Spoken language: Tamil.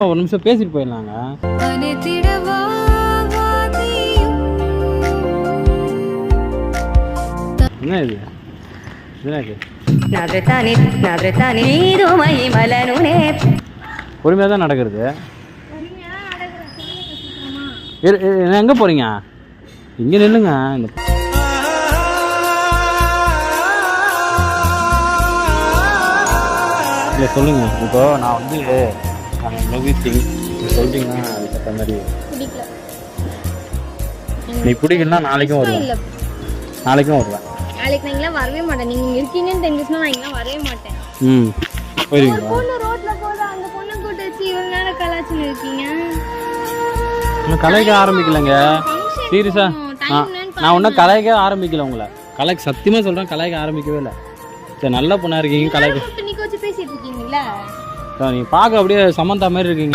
ஒரு நிமிஷம் பேசிட்டு போயிடலாங்க. என்ன இது? பொறுமையாக தான் நடக்கிறது. எங்கே போகிறீங்க? இங்கே நில்லுங்க. இல்லை சொல்லுங்கள். இப்போ நான் வந்து நோவித்திங் சொல்லிட்டீங்கன்னா அதுக்கேற்ற மாதிரி. நீ பிடிக்கலன்னா நாளைக்கும் வருவேன். நாளைக்கும் வருவேன். நாளைக்கு நீங்களாம் வரவே மாட்டேன். நீங்கள் இருக்கீங்கன்னு தெரிஞ்சுச்சுன்னா நான் இங்கெல்லாம் வரவே மாட்டேன். போயிருவீங்களா? பொண்ணு ரோட்ல போதா அந்த பொண்ணை கூட்டு வச்சு இவ்வளோ நேரம் கலாச்சின்னு இருக்கீங்க. இன்னும் கலைக்க ஆரம்பிக்கலைங்க. சீரியஸா நான் ஒன்றும் கலைக்க ஆரம்பிக்கல. உங்களை கலைக்கு சத்தியமாக சொல்கிறேன், கலைக்க ஆரம்பிக்கவே இல்லை. சரி, நல்ல பொண்ணாக இருக்கீங்க. கலைக்கு வச்சு பேசிட்டு இருக்கீங்களா? நீங்கள் பார்க்க அப்படியே சமந்தா மாதிரி இருக்கீங்க.